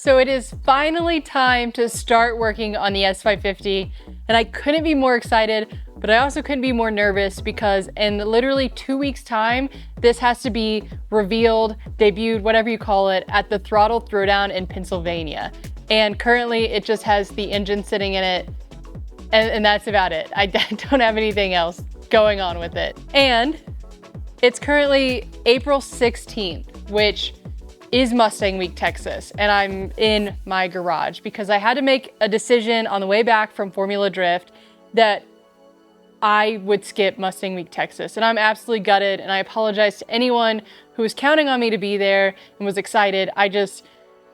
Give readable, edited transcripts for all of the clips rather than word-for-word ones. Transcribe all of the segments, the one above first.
So it is finally time to start working on the S550, and I couldn't be more excited, but I also couldn't be more nervous because in literally 2 weeks time, this has to be revealed, debuted, whatever you call it, at the Throtl Throwdown in Pennsylvania. And currently it just has the engine sitting in it, and that's about it. I don't have anything else going on with it. And it's currently April 16th, which is Mustang Week, Texas, and I'm in my garage because I had to make a decision on the way back from Formula Drift that I would skip Mustang Week, Texas, and I'm absolutely gutted, and I apologize to anyone who was counting on me to be there and was excited. I just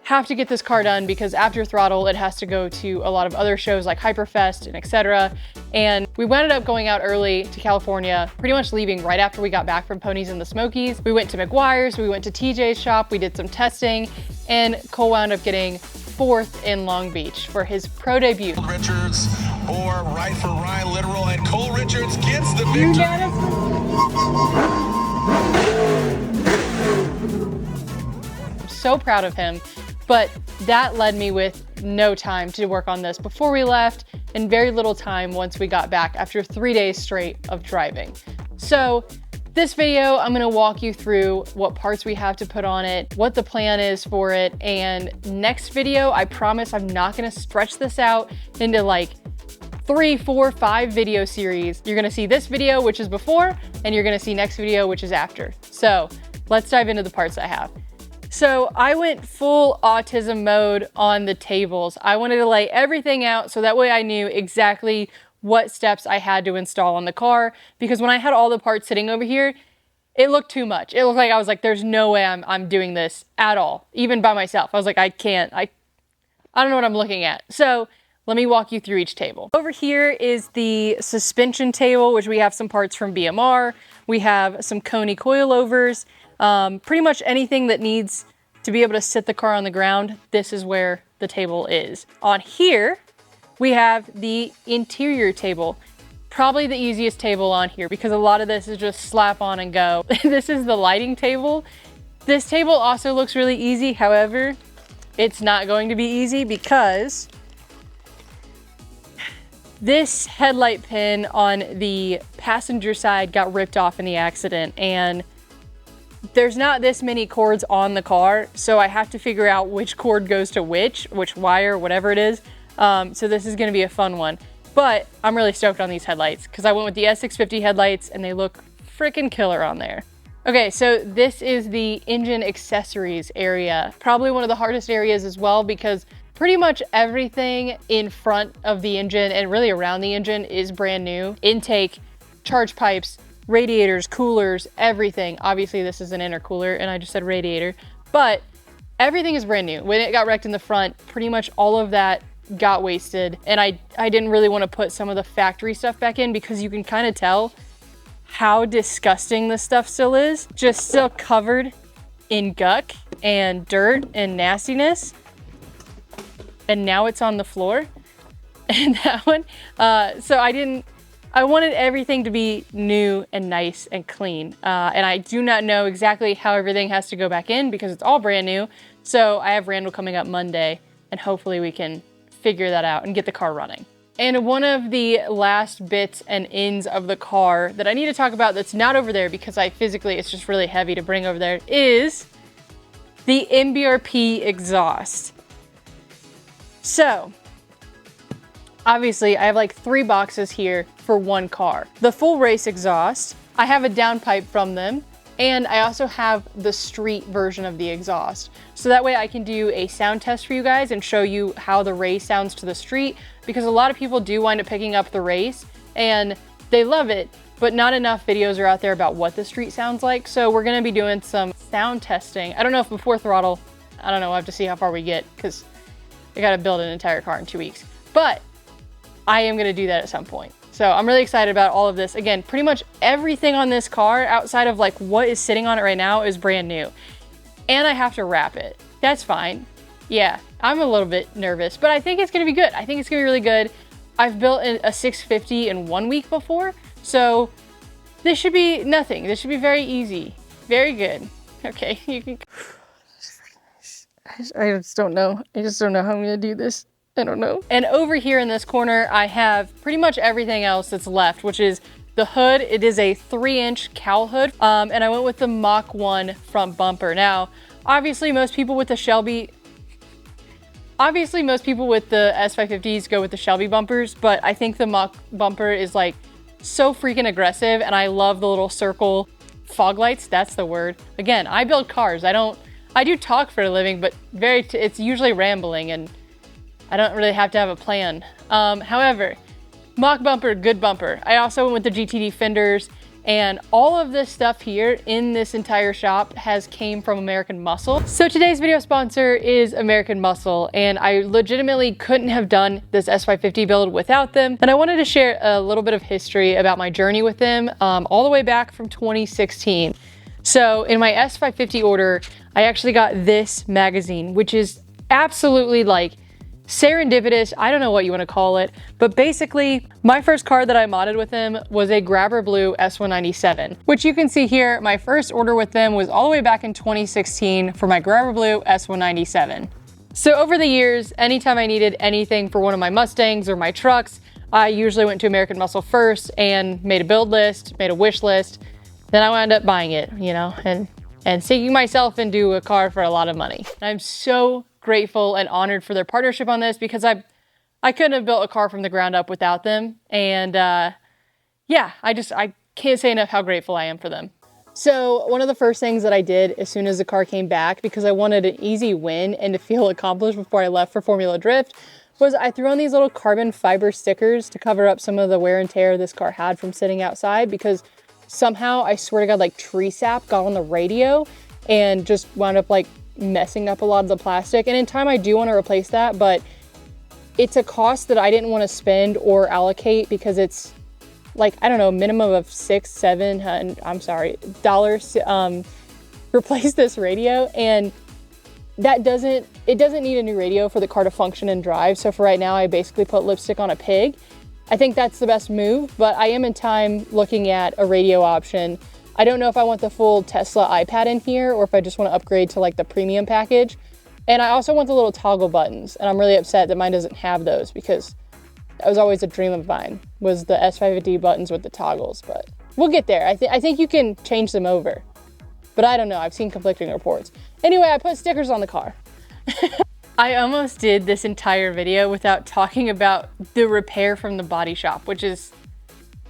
have to get this car done because after Throtl, it has to go to a lot of other shows like Hyperfest and etc. And we wound up going out early to California, pretty much leaving right after we got back from Ponies in the Smokies. We went to McGuire's, we went to TJ's shop, we did some testing, and Cole wound up getting 4th in Long Beach for his pro debut. Richards or right for Ryan Literal, and Cole Richards gets the victory. I'm so proud of him. But that led me with no time to work on this before we left and very little time once we got back after 3 days straight of driving. So this video, I'm gonna walk you through what parts we have to put on it, what the plan is for it, and next video, I promise I'm not gonna stretch this out into like 3, 4, 5 video series. You're gonna see this video, which is before, and you're gonna see next video, which is after. So let's dive into the parts I have. So I went full autism mode on the tables. I wanted to lay everything out so that way I knew exactly what steps I had to install on the car, because when I had all the parts sitting over here, it looked too much. It looked like I was like, there's no way I'm doing this at all, even by myself. I was like, I can't, I don't know what I'm looking at. So let me walk you through each table. Over here is the suspension table, which we have some parts from BMR. We have some Coney coilovers. Pretty much anything that needs to be able to sit the car on the ground, this is where the table is. On here, we have the interior table. Probably the easiest table on here because a lot of this is just slap on and go. This is the lighting table. This table also looks really easy. However, it's not going to be easy because this headlight pin on the passenger side got ripped off in the accident, and there's not this many cords on the car, so I have to figure out which cord goes to which wire, whatever it is. So this is gonna be a fun one. But I'm really stoked on these headlights because I went with the S650 headlights and they look freaking killer on there. Okay, so this is the engine accessories area. Probably one of the hardest areas as well because pretty much everything in front of the engine and really around the engine is brand new. Intake, charge pipes, radiators, coolers, everything. Obviously this is an intercooler and I just said radiator, but everything is brand new. When it got wrecked in the front, pretty much all of that got wasted, and I didn't really want to put some of the factory stuff back in because you can kind of tell how disgusting this stuff still is. Just still covered in guck and dirt and nastiness. And now it's on the floor. And that one, so I wanted everything to be new and nice and clean. And I do not know exactly how everything has to go back in because it's all brand new. So I have Randall coming up Monday and hopefully we can figure that out and get the car running. And one of the last bits and ends of the car that I need to talk about that's not over there because it's just really heavy to bring over there is the MBRP exhaust. So obviously I have like 3 boxes here for one car. The full race exhaust, I have a downpipe from them, and I also have the street version of the exhaust. So that way I can do a sound test for you guys and show you how the race sounds to the street, because a lot of people do wind up picking up the race and they love it, but not enough videos are out there about what the street sounds like. So we're gonna be doing some sound testing. I don't know if before Throtl, I don't know, we'll have to see how far we get because I gotta build an entire car in 2 weeks. But I am gonna do that at some point. So I'm really excited about all of this. Again, pretty much everything on this car outside of like what is sitting on it right now is brand new. And I have to wrap it. That's fine. Yeah, I'm a little bit nervous, but I think it's gonna be good. I think it's gonna be really good. I've built a 650 in 1 week before, so this should be nothing. This should be very easy. Very good. Okay, you can... I just don't know. I just don't know how I'm gonna do this. I don't know. And over here in this corner, I have pretty much everything else that's left, which is the hood. It is a 3-inch cowl hood, and I went with the Mach 1 front bumper. Now, obviously most people with the S550s go with the Shelby bumpers, but I think the Mach bumper is like so freaking aggressive, and I love the little circle fog lights. That's the word. Again, I build cars. I do talk for a living, but it's usually rambling, and I don't really have to have a plan. However, Mach bumper, good bumper. I also went with the GTD fenders, and all of this stuff here in this entire shop came from American Muscle. So today's video sponsor is American Muscle, and I legitimately couldn't have done this S550 build without them. And I wanted to share a little bit of history about my journey with them, all the way back from 2016. So in my S550 order, I actually got this magazine, which is absolutely like serendipitous. I don't know what you want to call it, but basically my first car that I modded with them was a Grabber Blue S197, which you can see here. My first order with them was all the way back in 2016 for my Grabber Blue S197. So over the years, anytime I needed anything for one of my Mustangs or my trucks, I usually went to American Muscle first and made a build list, made a wish list. Then I wound up buying it, you know, and sinking myself into a car for a lot of money. I'm so grateful and honored for their partnership on this, because I couldn't have built a car from the ground up without them. And yeah, I can't say enough how grateful I am for them. So one of the first things that I did as soon as the car came back, because I wanted an easy win and to feel accomplished before I left for Formula Drift, was I threw on these little carbon fiber stickers to cover up some of the wear and tear this car had from sitting outside, because somehow, I swear to God, like tree sap got on the radio and just wound up like messing up a lot of the plastic. And in time, I do want to replace that, but it's a cost that I didn't want to spend or allocate, because it's like, I don't know, minimum of $6-7 replace this radio. And it doesn't need a new radio for the car to function and drive. So for right now, I basically put lipstick on a pig. I think that's the best move, but I am in time looking at a radio option. I don't know if I want the full Tesla iPad in here, or if I just want to upgrade to like the premium package. And I also want the little toggle buttons, and I'm really upset that mine doesn't have those, because that was always a dream of mine, was the S550 buttons with the toggles. But we'll get there. I think you can change them over, but I don't know. I've seen conflicting reports. Anyway, I put stickers on the car. I almost did this entire video without talking about the repair from the body shop, which is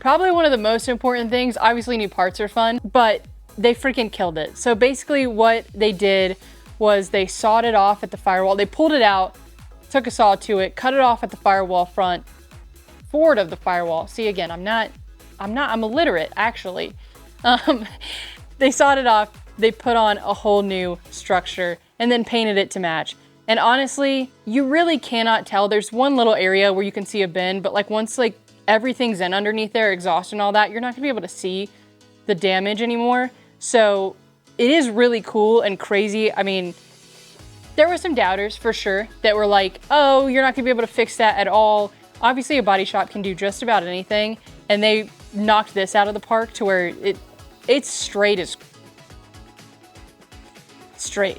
probably one of the most important things. Obviously, new parts are fun, but they freaking killed it. So basically what they did was they sawed it off at the firewall. They pulled it out, took a saw to it, cut it off at the firewall forward of the firewall. See, again, I'm illiterate, actually. They sawed it off, they put on a whole new structure, and then painted it to match. And honestly, you really cannot tell. There's one little area where you can see a bend, but like once like everything's in underneath there, exhaust and all that, you're not gonna be able to see the damage anymore. So it is really cool and crazy. I mean, there were some doubters for sure that were like, oh, you're not gonna be able to fix that at all. Obviously a body shop can do just about anything, and they knocked this out of the park to where it's straight as straight.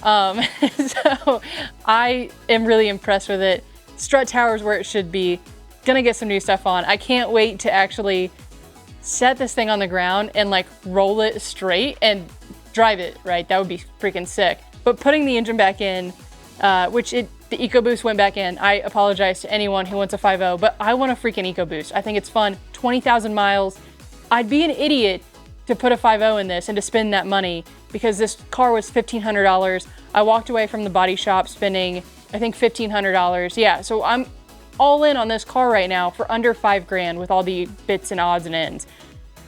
So I am really impressed with it. Strut tower's where it should be. Gonna get some new stuff on. I can't wait to actually set this thing on the ground and like roll it straight and drive it, right? That would be freaking sick. But putting the engine back in, the EcoBoost went back in. I apologize to anyone who wants a 5.0, but I want a freaking EcoBoost. I think it's fun. 20,000 miles. I'd be an idiot to put a 5.0 in this and to spend that money, because this car was $1,500. I walked away from the body shop spending, I think, $1,500. Yeah, so I'm all in on this car right now for under $5,000 with all the bits and odds and ends.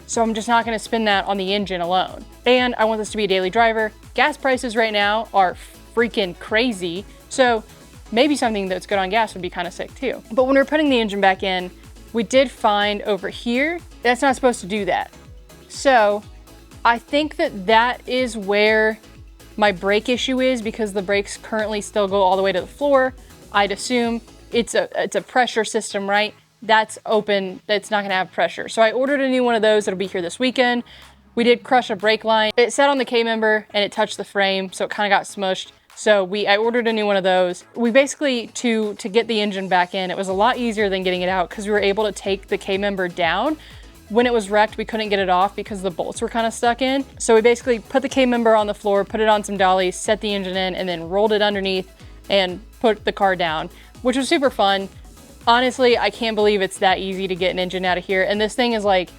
So I'm just not gonna spend that on the engine alone. And I want this to be a daily driver. Gas prices right now are freaking crazy. So maybe something that's good on gas would be kind of sick too. But when we're putting the engine back in, we did find over here, that's not supposed to do that. So I think that is where my brake issue is, because the brakes currently still go all the way to the floor. I'd assume it's a pressure system, right? That's open, that's not gonna have pressure. So I ordered a new one of those that'll be here this weekend. We did crush a brake line. It sat on the K-member and it touched the frame, so it kind of got smushed. So I ordered a new one of those. We basically, to get the engine back in, it was a lot easier than getting it out because we were able to take the K-member down. When it was wrecked, we couldn't get it off because the bolts were kind of stuck in. So we basically put the K-member on the floor, put it on some dollies, set the engine in, and then rolled it underneath and put the car down, which was super fun. Honestly, I can't believe it's that easy to get an engine out of here. And this thing is like,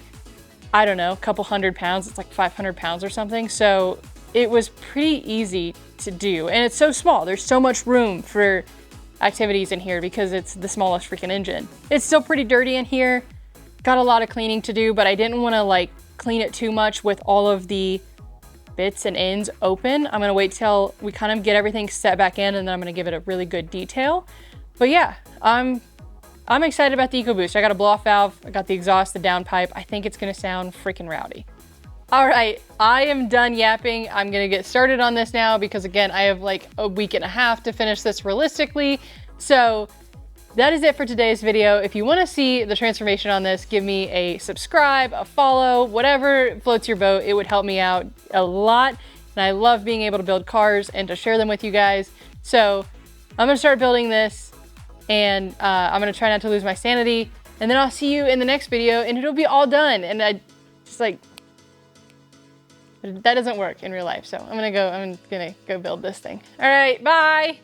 I don't know, a couple 100 pounds. It's like 500 pounds or something. So it was pretty easy to do. And it's so small. There's so much room for activities in here because it's the smallest freaking engine. It's still pretty dirty in here. Got a lot of cleaning to do, but I didn't want to like clean it too much with all of the bits and ends open. I'm going to wait till we kind of get everything set back in, and then I'm going to give it a really good detail. But yeah, I'm excited about the EcoBoost. I got a blow-off valve. I got the exhaust, the downpipe. I think it's going to sound freaking rowdy. All right, I am done yapping. I'm gonna get started on this now because again, I have like a week and a half to finish this realistically. So that is it for today's video. If you wanna see the transformation on this, give me a subscribe, a follow, whatever floats your boat. It would help me out a lot. And I love being able to build cars and to share them with you guys. So I'm gonna start building this and I'm gonna try not to lose my sanity. And then I'll see you in the next video and it'll be all done. And I just like, that doesn't work in real life, so I'm gonna go build this thing. All right, bye.